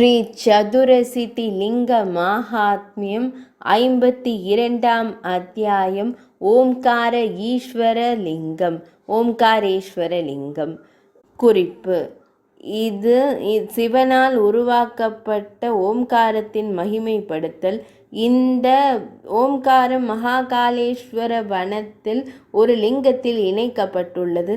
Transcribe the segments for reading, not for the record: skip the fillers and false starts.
ஸ்ரீ சதுரசித்தி லிங்க மாஹாத்மியம் 52ஆம் அத்தியாயம். ஓம்கார ஈஸ்வர லிங்கம். ஓம்காரேஸ்வர லிங்கம். குறிப்பு: இது சிவனால் உருவாக்கப்பட்ட ஓம்காரத்தின் மகிமைப்படுத்தல். இந்த ஓம்காரம் மகாகாலேஸ்வர வனத்தில் ஒரு லிங்கத்தில் இணைக்கப்பட்டுள்ளது.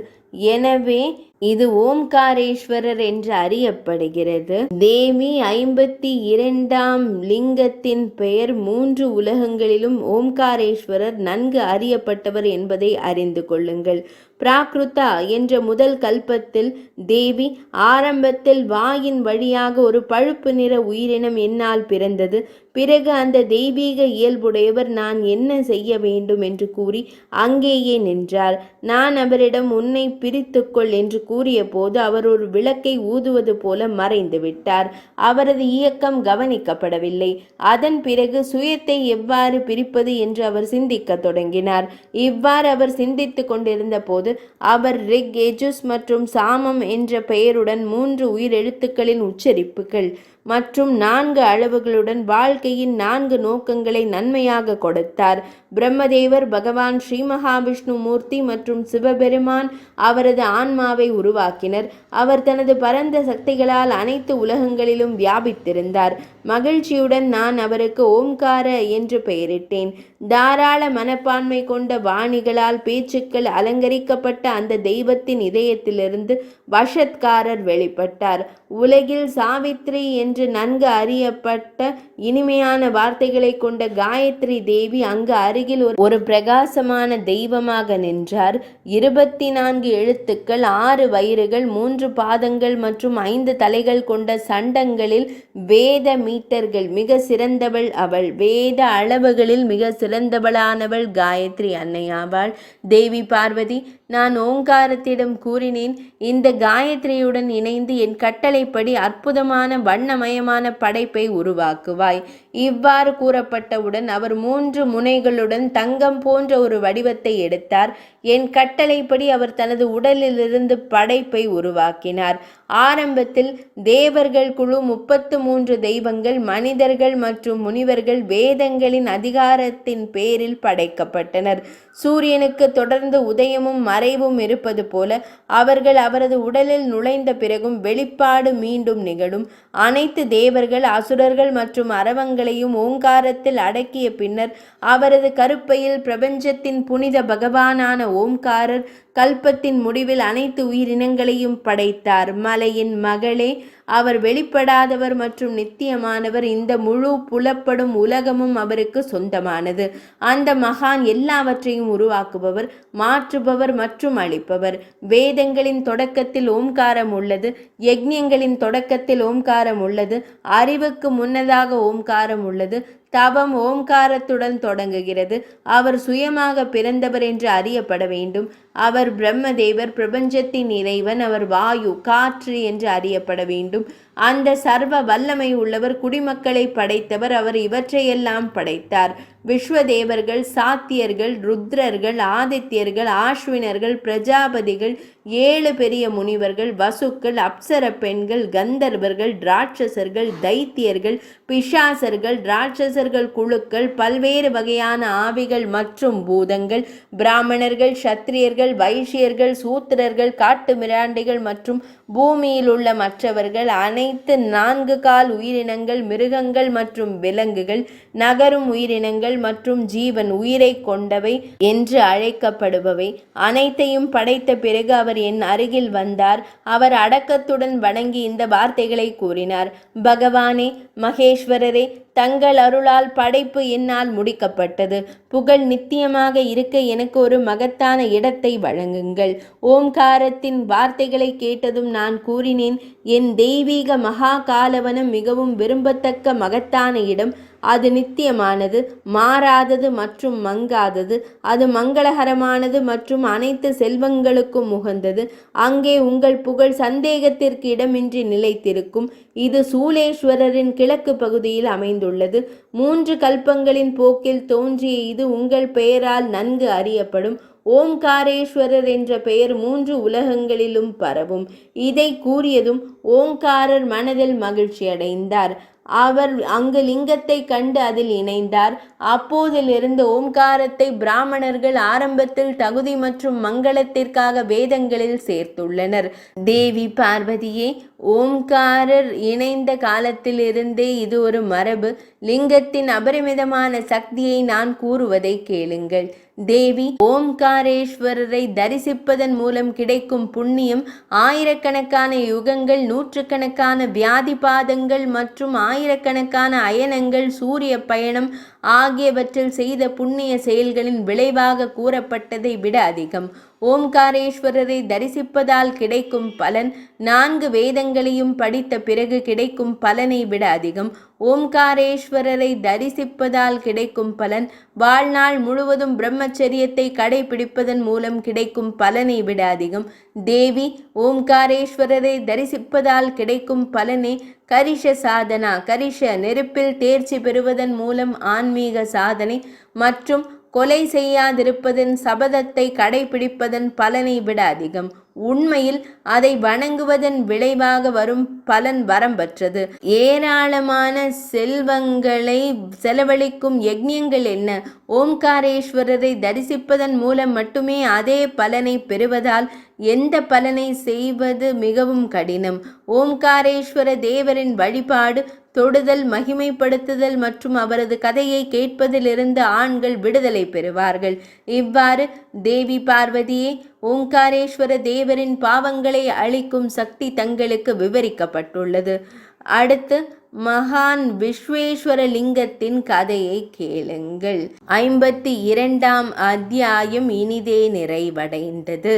எனவே இது ஓம்காரேஸ்வரர் என்று அறியப்படுகிறது. தேவி 52ஆம் லிங்கத்தின் பெயர் 3 உலகங்களிலும் ஓம்காரேஸ்வரர் நன்கு அறியப்பட்டவர் என்பதை அறிந்து கொள்ளுங்கள். பிராகிருதா என்ற முதல் கல்பத்தில் தேவி ஆரம்பத்தில் வாயின் வழியாக ஒரு பழுப்பு நிற உயிரினம் என்னால் பிறந்தது. பிறகு அந்த தெய்வீக இயல்புடையவர் நான் என்ன செய்ய வேண்டும் என்று கூறி அங்கேயே நின்றார். நான் அவரிடம் உன்னை பிரித்துக்கொள் என்று கூறிய போது அவர் ஒரு விளக்கை ஊதுவது போல மறைந்து விட்டார். அவரது இயக்கம் கவனிக்கப்படவில்லை. அதன் பிறகு சுயத்தை எவ்வாறு பிரிப்பது என்று அவர் சிந்திக்க தொடங்கினார். இவ்வாறு அவர் சிந்தித்து கொண்டிருந்த போது அவர் ரிக், யஜுஸ் மற்றும் சாமம் என்ற பெயருடன் 3 உயிரெழுத்துக்களின் உச்சரிப்புகள் மற்றும் 4 அளவுகளுடன் வாழ்க்கையின் 4 நோக்கங்களை நன்மையாக கொடுத்தார். பிரம்மதேவர், பகவான் ஸ்ரீ மகாவிஷ்ணு மூர்த்தி மற்றும் சிவபெருமான் அவரது ஆன்மாவை உருவாக்கினர். அவர் தனது பரந்த சக்திகளால் அனைத்து உலகங்களிலும் வியாபித்திருந்தார். மகிழ்ச்சியுடன் நான் அவருக்கு ஓம்கார என்று பெயரிட்டேன். தாராள மனப்பான்மை கொண்ட வாணிகளால் பேச்சுக்கள் அலங்கரிக்கப்பட்ட அந்த தெய்வத்தின் இதயத்திலிருந்து வஷத்காரர் வெளிப்பட்டார். உலகில் சாவித்ரி என்று நன்கு அறியப்பட்ட இனிமையான வார்த்தைகளை கொண்ட காயத்ரி தேவி அங்கு அருகில் ஒரு பிரகாசமான தெய்வமாக நின்றார். 24 எழுத்துக்கள், 6 வயிறுகள், 3 பாதங்கள் மற்றும் 5 தலைகள் கொண்ட சண்டங்களில் வேத மீட்டர்கள் மிக சிறந்தவள் அவள். வேத அளவுகளில் மிக சிறந்தவளானவள் காயத்ரி அன்னையாவாள். தேவி பார்வதி, நான் ஓங்காரத்திடம் கூறினேன், இந்த காயத்ரியுடன் இணைந்து என் கட்டளைப்படி அற்புதமான வண்ணமயமான படைப்பை உருவாக்குவாய். இவ்வாறு கூறப்பட்டவுடன் அவர் 3 முனைகளுடன் தங்கம் போன்ற ஒரு வடிவத்தை எடுத்தார். என் கட்டளைப்படி அவர் தனது உடலிலிருந்து படைப்பை உருவாக்கினார். ஆரம்பத்தில் தேவர்கள் குழு 33 தெய்வங்கள், மனிதர்கள் மற்றும் முனிவர்கள் வேதங்களின் அதிகாரத்தின் பேரில் படைக்கப்பட்டனர். சூரியனுக்கு தொடர்ந்து உதயமும் மறைவும் இருப்பது போல அவர்கள் அவரது உடலில் நுழைந்த பிறகும் வெளிப்பாடு மீண்டும் நிகழும். அனைத்து தேவர்கள், அசுரர்கள் மற்றும் அரவங்களையும் ஓங்காரத்தில் அடக்கிய பின்னர் அவரது கருப்பையில் பிரபஞ்சத்தின் புனித பகவானான ஓம்காரர் கல்பத்தின் முடிவில் அனைத்து உயிரினங்களையும் படைத்தார். மலையின் மகளே, அவர் வெளிப்படாதவர் மற்றும் நித்தியமானவர். இந்த முழு புலப்படும் உலகமும் அவருக்கு சொந்தமானது. அந்த மகான் எல்லாவற்றையும் உருவாக்குபவர், மாற்றுபவர் மற்றும் அளிப்பவர். வேதங்களின் தொடக்கத்தில் ஓம்காரம் உள்ளது. யக்ஞங்களின் தொடக்கத்தில் ஓம்காரம் உள்ளது. அறிவுக்கு முன்னதாக ஓம்காரம் உள்ளது. தவம் ஓம்காரத்துடன் தொடங்குகிறது. அவர் சுயமாக பிறந்தவர் என்று அறியப்பட வேண்டும். அவர் பிரம்மதேவர், பிரபஞ்சத்தின் இறைவன். அவர் வாயு, காற்று என்று அறியப்பட வேண்டும். அந்த சர்வ வல்லமை உள்ளவர், குடிமக்களை படைத்தவர். அவர் இவற்றையெல்லாம் படைத்தார். விஸ்வதேவர்கள், சாத்தியர்கள், ருத்ரர்கள், ஆதித்யர்கள், ஆஸ்வினர்கள், பிரஜாபதிகள், 7 பெரிய முனிவர்கள், வசுக்கள், அப்சர பெண்கள், கந்தர்வர்கள், ராட்சசர்கள், தைத்தியர்கள், பிசாசர்கள், ராட்சசர்கள் குழுக்கள், பல்வேறு வகையான ஆவிகள் மற்றும் பூதங்கள், பிராமணர்கள், சத்திரியர்கள், வைசியர்கள், சூத்திரர்கள், காட்டு மிராண்டிகள் மற்றும் பூமியில் உள்ள மற்றவர்கள், அனைத்து 4 கால் உயிரினங்கள், மிருகங்கள் மற்றும் விலங்குகள், நகரும் உயிரினங்கள் மற்றும் ஜீவன், உயிரை கொண்டவை என்று அழைக்கப்படுபவை அனைத்தையும் படைத்த பிறகு அவர் என் அருகில் வந்தார். அவர் அடக்கத்துடன் வணங்கி இந்த வார்த்தைகளை கூறினார்: பகவானே, மகேஸ்வரரே, தங்கள் அருளால் படைப்பு என்னால் முடிக்கப்பட்டது. புகழ் நித்தியமாக இருக்க எனக்கு ஒரு மகத்தான இடத்தை வழங்குங்கள். ஓம்காரத்தின் வார்த்தைகளை கேட்டதும் நான் கூறினேன், என் தெய்வீக மகா காலவனம் மிகவும் விரும்பத்தக்க மகத்தான இடம். அது நித்தியமானது, மாறாதது மற்றும் மங்காதது. அது மங்களகரமானது மற்றும் அனைத்து செல்வங்களுக்கும் உகந்தது. அங்கே உங்கள் புகழ் சந்தேகத்திற்கு இடமின்றி நிலைத்திருக்கும். இது சூலேஸ்வரரின் கிழக்கு பகுதியில் அமைந்துள்ளது. 3 கல்பங்களின் போக்கில் தோன்றிய இது உங்கள் பெயரால் நன்கு அறியப்படும். ஓம்காரேஸ்வரர் என்ற பெயர் 3 உலகங்களிலும் பரவும். இதை கூறியதும் ஓம்காரர் மனதில் மகிழ்ச்சி அடைந்தார். அவர் அங்கு லிங்கத்தை கண்டு அதில் இணைந்தார். அப்போதிலிருந்து ஓம்காரத்தை பிராமணர்கள் ஆரம்பத்தில் தகுதி மற்றும் மங்களத்திற்காக வேதங்களில் சேர்த்துள்ளனர். தேவி பார்வதியே, ஓம்காரர் இணைந்த காலத்திலிருந்தே இது ஒரு மரபு. லிங்கத்தின் அபரிமிதமான சக்தியை நான் கூறுவதை கேளுங்கள். தேவி, ஓம்காரேஸ்வரரை தரிசிப்பதன் மூலம் கிடைக்கும் புண்ணியம் ஆயிரக்கணக்கான யுகங்கள், நூற்றுக்கணக்கான வியாதிபாதங்கள் மற்றும் ஆயிரக்கணக்கான அயனங்கள், சூரிய பயணம் ஆகியவற்றில் செய்த புண்ணிய செயல்களின் விளைவாக கூறப்பட்டதை விட அதிகம். ஓம்காரேஸ்வரரை தரிசிப்பதால் கிடைக்கும் பலன் 4 வேதங்களையும் படித்த பிறகு கிடைக்கும் பலனை விட அதிகம். ஓம்காரேஸ்வரரை தரிசிப்பதால் கிடைக்கும் பலன் வாழ்நாள் முழுவதும் பிரம்மச்சரியத்தை கடைபிடிப்பதன் மூலம் கிடைக்கும் பலனை விட அதிகம். தேவி, ஓம்காரேஸ்வரரை தரிசிப்பதால் கிடைக்கும் பலனே கரிஷ சாதனா. கரிஷ நெருப்பில் தேர்ச்சி பெறுவதன் மூலம் ஆன்மீக சாதனை மற்றும் கொலை செய்யாதிருப்பதன் சபதத்தை கடைபிடிப்பதன் பலனை விட அதிகம். உண்மையில் அதை வணங்குவதன் விளைவாக வரும் பலன் வரம்பற்றது. ஏராளமான செல்வங்களை செலவழிக்கும் யஜ்ஞங்கள் என்ன? ஓம்காரேஸ்வரரை தரிசிப்பதன் மூலம் மட்டுமே அதே பலனை பெறுவதால் எந்த பலனை செய்வது மிகவும் கடினம். ஓம்காரேஸ்வர தேவரின் வழிபாடு, தொடுதல், மகிமைப்படுத்துதல் மற்றும் அவரது கதையை கேட்பதிலிருந்து ஆண்கள் விடுதலை பெறுவார்கள். இவ்வாறு தேவி பார்வதியே, ஓம்காரேஸ்வர தேவரின் பாவங்களை அழிக்கும் சக்தி தங்களுக்கு விவரிக்கப்பட்டுள்ளது. அடுத்து மகான் விஸ்வேஸ்வர லிங்கத்தின் கதையை கேளுங்கள். 52ஆம் அத்தியாயம் இனிதே நிறைவடைந்தது.